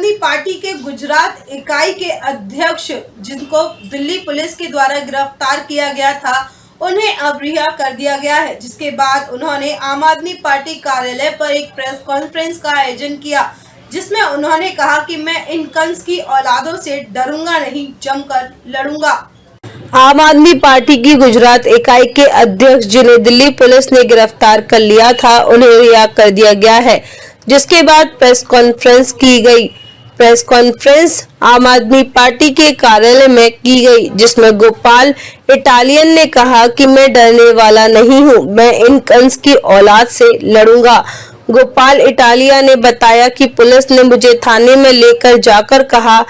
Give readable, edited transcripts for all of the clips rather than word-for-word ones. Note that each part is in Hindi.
आदमी पार्टी के गुजरात इकाई के अध्यक्ष जिनको दिल्ली पुलिस के द्वारा गिरफ्तार किया गया था, उन्हें अब रिहा कर दिया गया है। जिसके बाद उन्होंने आम आदमी पार्टी कार्यालय पर एक प्रेस कॉन्फ्रेंस का आयोजन किया, जिसमें उन्होंने कहा कि मैं इन कंस की औलादों से डरूंगा नहीं, जमकर लड़ूंगा। आम आदमी पार्टी की गुजरात इकाई के अध्यक्ष जिन्हें दिल्ली पुलिस ने गिरफ्तार कर लिया था, उन्हें रिहा कर दिया गया है। जिसके बाद प्रेस कॉन्फ्रेंस की गई। प्रेस कॉन्फ्रेंस आम आदमी पार्टी के कार्यालय में की गई, जिसमें गोपाल इटालियन ने कहा कि मैं डरने वाला नहीं हूं, मैं इन कंस की औलाद से लड़ूंगा। गोपाल इटालिया ने बताया कि पुलिस ने मुझे थाने में लेकर जाकर कहा,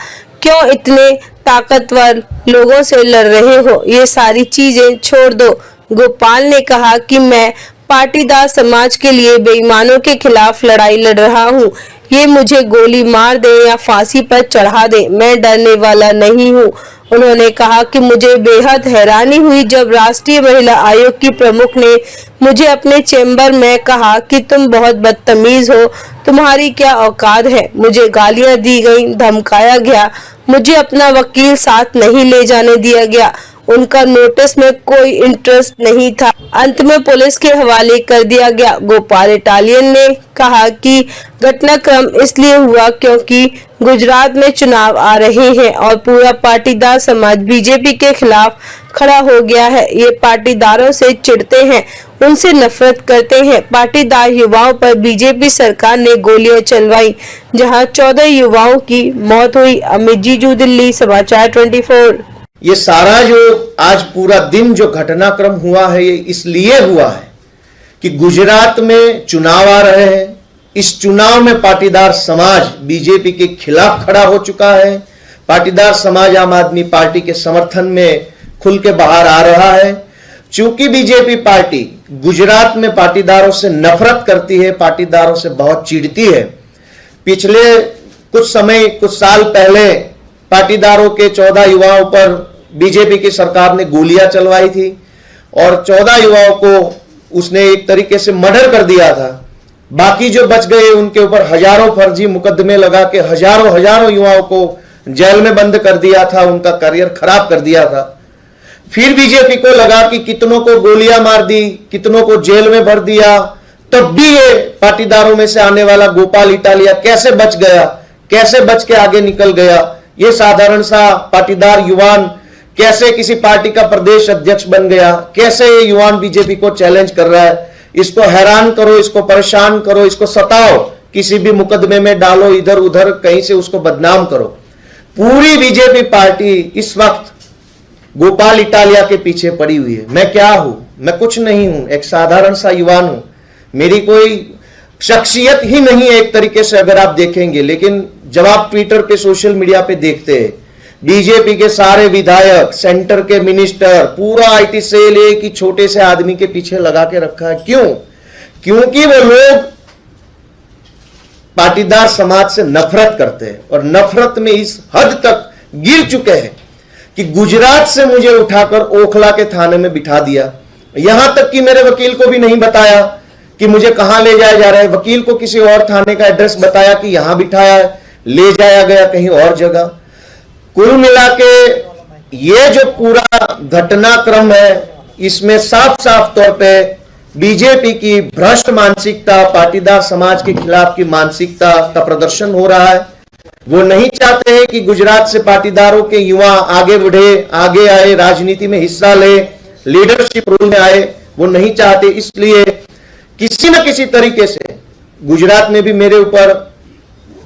क्यों इतने ताकतवर लोगों से लड़ रहे हो, ये सारी चीजें छोड़ दो। गोपाल ने कहा कि मैं पाटीदार समाज के लिए बेईमानों के खिलाफ लड़ाई लड़ रहा हूँ, ये मुझे गोली मार दे या फांसी पर चढ़ा दे, मैं डरने वाला नहीं हूँ। उन्होंने कहा कि मुझे बेहद हैरानी हुई जब राष्ट्रीय महिला आयोग की प्रमुख ने मुझे अपने चैम्बर में कहा कि तुम बहुत बदतमीज हो, तुम्हारी क्या औकात है। मुझे गालियां दी गई, धमकाया गया, मुझे अपना वकील साथ नहीं ले जाने दिया गया, उनका नोटिस में कोई इंटरेस्ट नहीं था, अंत में पुलिस के हवाले कर दिया गया। गोपाल इटालियन ने कहा कि घटनाक्रम इसलिए हुआ क्योंकि गुजरात में चुनाव आ रहे हैं और पूरा पाटीदार समाज बीजेपी के खिलाफ खड़ा हो गया है। ये पाटीदारों से चिढ़ते हैं, उनसे नफरत करते हैं। पाटीदार युवाओं पर बीजेपी सरकार ने गोलियां चलवाई, जहां 14 युवाओं की मौत हुई। अमित जीजू, दिल्ली समाचार 24। ये सारा जो आज पूरा दिन जो घटनाक्रम हुआ है, ये इसलिए हुआ है कि गुजरात में चुनाव आ रहे हैं। इस चुनाव में पाटीदार समाज बीजेपी के खिलाफ खड़ा हो चुका है। पाटीदार समाज आम आदमी पार्टी के समर्थन में खुल के बाहर आ रहा है। चूंकि बीजेपी पार्टी गुजरात में पाटीदारों से नफरत करती है, पाटीदारों से बहुत चिढ़ती है। पिछले कुछ साल पहले पाटीदारों के 14 युवाओं पर बीजेपी की सरकार ने गोलियां चलवाई थी और 14 युवाओं को उसने एक तरीके से मर्डर कर दिया था। बाकी जो बच गए उनके ऊपर हजारों फर्जी मुकदमे लगा के हजारों युवाओं को जेल में बंद कर दिया था, उनका करियर खराब कर दिया था। फिर बीजेपी को लगा कि कितनों को गोलियां मार दी, कितनों को जेल में भर दिया, तब भी ये पाटीदारों में से आने वाला गोपाल इटालिया कैसे बच गया, कैसे बच के आगे निकल गया। ये साधारण सा पाटीदार युवान कैसे किसी पार्टी का प्रदेश अध्यक्ष बन गया, कैसे ये युवान बीजेपी को चैलेंज कर रहा है। इसको हैरान करो, इसको परेशान करो, इसको सताओ, किसी भी मुकदमे में डालो, इधर उधर कहीं से उसको बदनाम करो। पूरी बीजेपी पार्टी इस वक्त गोपाल इटालिया के पीछे पड़ी हुई है। मैं क्या हूं? मैं कुछ नहीं हूं, एक साधारण सा युवान हूं। मेरी कोई शख्सियत ही नहीं है एक तरीके से अगर आप देखेंगे। लेकिन जब आप ट्विटर पे, सोशल मीडिया पे देखते हैं, बीजेपी के सारे विधायक, सेंटर के मिनिस्टर, पूरा आईटी सेल एक ही छोटे से आदमी के पीछे लगा के रखा है। क्यों? क्योंकि वो लोग पाटीदार समाज से नफरत करते हैं और नफरत में इस हद तक गिर चुके हैं कि गुजरात से मुझे उठाकर ओखला के थाने में बिठा दिया। यहां तक कि मेरे वकील को भी नहीं बताया कि मुझे कहां ले जाया जा रहा है। वकील को किसी और थाने का एड्रेस बताया कि यहां बिठाया है, ले जाया गया कहीं और जगह। कुल मिला के ये जो पूरा घटनाक्रम है, इसमें साफ साफ तौर पे बीजेपी की भ्रष्ट मानसिकता, पाटीदार समाज के खिलाफ की मानसिकता का प्रदर्शन हो रहा है। वो नहीं चाहते हैं कि गुजरात से पाटीदारों के युवा आगे बढ़े, आगे आए, राजनीति में हिस्सा ले, लीडरशिप रोल में आए। वो नहीं चाहते, इसलिए किसी न किसी तरीके से गुजरात में भी मेरे ऊपर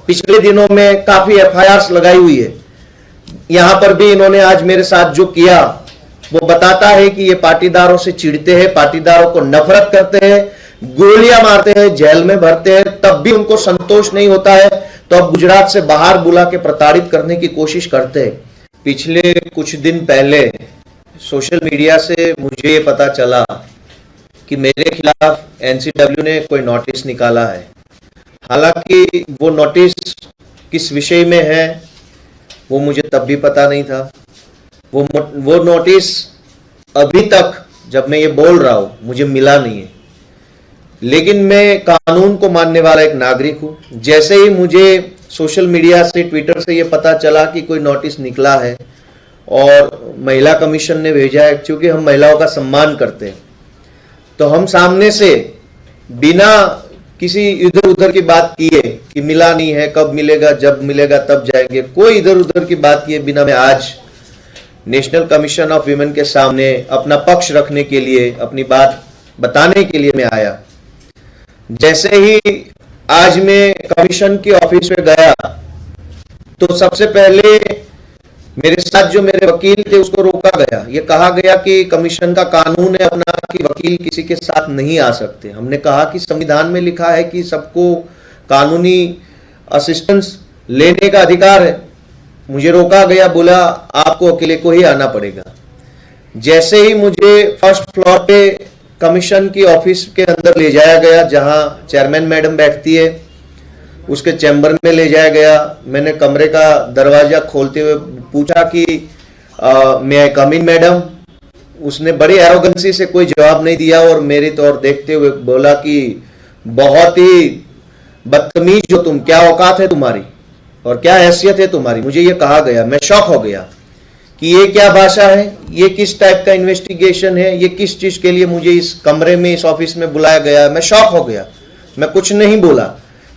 पिछले दिनों में काफी एफआईआर लगाई हुई है। यहां पर भी इन्होंने आज मेरे साथ जो किया वो बताता है कि ये पाटीदारों से चिढ़ते हैं, पाटीदारों को नफरत करते हैं, गोलियां मारते हैं, जेल में भरते हैं, तब भी उनको संतोष नहीं होता है, तो अब गुजरात से बाहर बुला के प्रताड़ित करने की कोशिश करते हैं। पिछले कुछ दिन पहले सोशल मीडिया से मुझे ये पता चला कि मेरे खिलाफ एनसीडब्ल्यू ने कोई नोटिस निकाला है। हालांकि वो नोटिस किस विषय में है वो मुझे तब भी पता नहीं था। वो नोटिस अभी तक जब मैं ये बोल रहा हूं मुझे मिला नहीं है। लेकिन मैं कानून को मानने वाला एक नागरिक हूं। जैसे ही मुझे सोशल मीडिया से, ट्विटर से ये पता चला कि कोई नोटिस निकला है और महिला कमीशन ने भेजा है, क्योंकि हम महिलाओं का सम्मान करते हैं। तो हम सामने से बिना किसी इधर उधर की बात किए कि मिला नहीं है, कब मिलेगा, जब मिलेगा तब जाएंगे, कोई इधर उधर की बात किए बिना मैं आज नेशनल कमीशन ऑफ वीमेन के सामने अपना पक्ष रखने के लिए, अपनी बात बताने के लिए मैं आया। जैसे ही आज मैं कमीशन की ऑफिस में गया तो सबसे पहले मेरे साथ जो मेरे वकील थे उसको रोका गया। ये कहा गया कि कमीशन का कानून है अपना कि वकील किसी के साथ नहीं आ सकते। हमने कहा कि संविधान में लिखा है कि सबको कानूनी असिस्टेंस लेने का अधिकार है। मुझे रोका गया, बोला आपको अकेले को ही आना पड़ेगा। जैसे ही मुझे फर्स्ट फ्लोर पे कमीशन की ऑफिस के अंदर ले जाया गया, जहां चेयरमैन मैडम बैठती है, उसके चैम्बर में ले जाया गया। मैंने कमरे का दरवाजा खोलते हुए पूछा कि मैं आई कम इन मैडम। उसने बड़ी एरोगेंसी से कोई जवाब नहीं दिया और मेरी तरफ देखते हुए बोला कि बहुत ही बदतमीज जो तुम, क्या औकात है तुम्हारी और क्या हैसियत है तुम्हारी। मुझे ये कहा गया, मैं शॉक हो गया कि ये क्या भाषा है, ये किस टाइप का इन्वेस्टिगेशन है, ये किस चीज के लिए मुझे इस कमरे में, इस ऑफिस में बुलाया गया। मैं शॉक हो गया, मैं कुछ नहीं बोला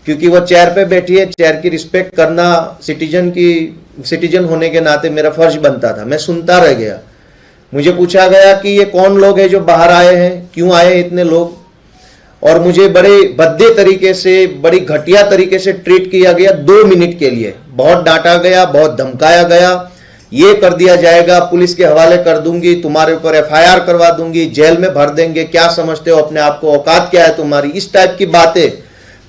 क्योंकि वो चेयर पे बैठी है। चेयर की रिस्पेक्ट करना सिटीजन होने के नाते मेरा फर्ज बनता था। मैं सुनता रह गया। मुझे पूछा गया कि ये कौन लोग हैं जो बाहर आए हैं, क्यों आए हैं इतने लोग, और मुझे बड़े भद्दे तरीके से, बड़ी घटिया तरीके से ट्रीट किया गया 2 मिनट के लिए। बहुत डांटा गया, बहुत धमकाया गया, ये कर दिया जाएगा, पुलिस के हवाले कर दूंगी, तुम्हारे ऊपर FIR करवा दूंगी, जेल में भर देंगे, क्या समझते हो अपने आप को, औकात क्या है तुम्हारी। इस टाइप की बातें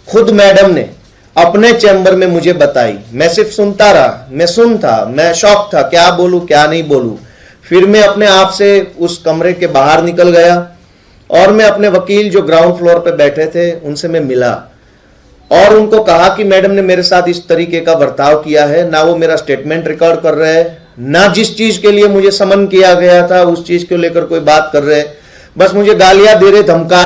खुद मैडम ने अपने चैम्बर में मुझे बताई। मैं सिर्फ सुनता रहा, मैं सुन था, मैं शॉक था, क्या बोलूं क्या नहीं बोलूं। फिर मैं अपने आप से उस कमरे के बाहर निकल गया और मैं अपने वकील जो ग्राउंड फ्लोर पे बैठे थे उनसे मैं मिला और उनको कहा कि मैडम ने मेरे साथ इस तरीके का बर्ताव किया है, ना वो मेरा स्टेटमेंट रिकॉर्ड कर रहे हैं, ना जिस चीज के लिए मुझे समन किया गया था उस चीज को लेकर कोई बात कर रहे हैं, बस मुझे गालियां दे रहे, धमका